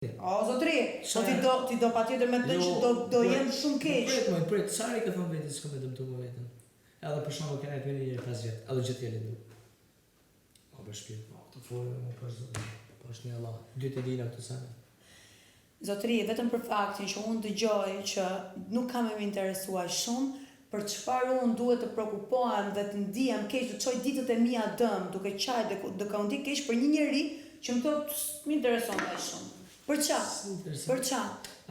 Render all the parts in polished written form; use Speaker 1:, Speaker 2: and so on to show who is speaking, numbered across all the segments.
Speaker 1: O, zotri, ti do patjetër me të që do jem shumë keq.
Speaker 2: Prit, sari ka thënë vetë s'kam vetëm të më vetën. Edhe për shembull kena e pyeni njëri 5 vjet, edhe gjithë jelën du. O për shpirt, këtë folë më për zotin. Po është një Allah, dy të dina këtë sana.
Speaker 1: Zotri, vetëm për faktin që unë dëgjoj që nuk kam e më interesuar shumë, për çfarë unë duhet të prekupohem dhe të ndihem keq, të çoj ditët e mia dëm, duke qaj dhe ka unë di keq për një njeri që më thotë më intereson më shumë. Për qa? Për qa?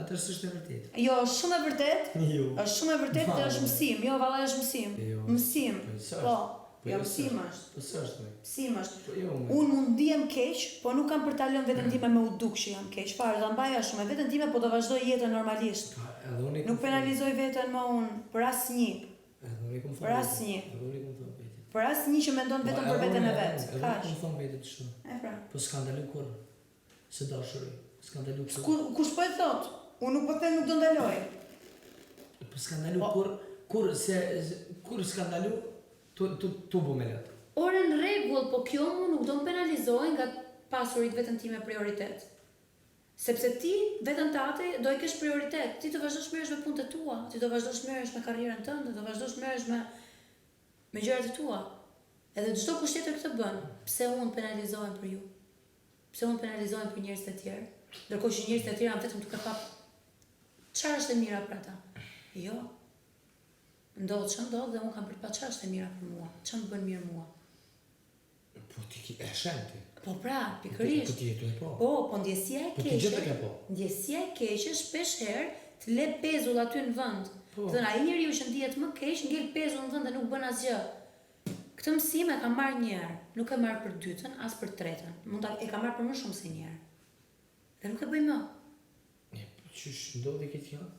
Speaker 2: Atër s'është e vërtet.
Speaker 1: Jo, është shumë e vërtet.
Speaker 2: Jo.
Speaker 1: Është shumë e vërtet dhe është mësim. Jo, valla është mësim.
Speaker 2: Jo.
Speaker 1: Mësim. Po. Jo, mësim është.
Speaker 2: Po s'është me.
Speaker 1: Mësim është.
Speaker 2: Po jo me.
Speaker 1: Unë mund ndihem keq, po nuk kam për ta lënë veten time me u duk që jam keq. Fare, ta mbaja shumë me veten time, po do vazhdoj jetën normalisht. Nuk penalizoj veten më unë për asnjë. Për asnjë. Për asnjë që mendon vetëm për veten e vet.
Speaker 2: Kaq. Nuk thon vetë të shumë.
Speaker 1: E pra.
Speaker 2: Po skandaloj kur. Se dashuri. Skandalu kur.
Speaker 1: Kush po e thot? Unë nuk po them nuk do ndaloj.
Speaker 2: Po skandalu kur skandalu tu bu me lehtë.
Speaker 1: Ore në rregull, po kjo mu nuk do më penalizoj nga pasurit vetën time prioritet. Sepse ti vetën tate do i kesh prioritet. Ti të vazhdosh merresh me punët e tua, ti do vazhdosh merresh me karrierën tënde, do vazhdosh merresh me gjërat e tua. Edhe çdo kush tjetër këtë bën, pse unë penalizohem për ju? Pse unë penalizohem për njerëzit e tjerë? Ndërkohë që njerëzit e tjerë janë vetëm duke pa çfarë është e mira për ata. Jo. Ndodh që ndodh dhe unë kam për pa çfarë është e mira për mua. Çfarë më bën mirë mua?
Speaker 2: Po ti e shen ti.
Speaker 1: Po pra, pikërisht.
Speaker 2: Po ti jetu e po.
Speaker 1: Po ndjesia e
Speaker 2: keqe. Po ti gjithë ke po.
Speaker 1: Ndjesia e keqe shpesh herë të le pezull aty në vend.
Speaker 2: Po.
Speaker 1: Thënë ai njeriu që ndihet më keq ngel pezull në vend dhe nuk bën asgjë. Këtë mësim e kam marrë një herë, nuk e marr për dytën, as për tretën. E kam marrë për më shumë se një herë. Dhe nuk e bëj më.
Speaker 2: Po çish ndodhi këtë javë?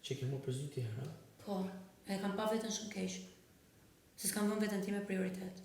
Speaker 2: Që ke më për dy herë, ha?
Speaker 1: Po, e kam pa veten shumë keq. Se s'kam vënë veten time prioritet.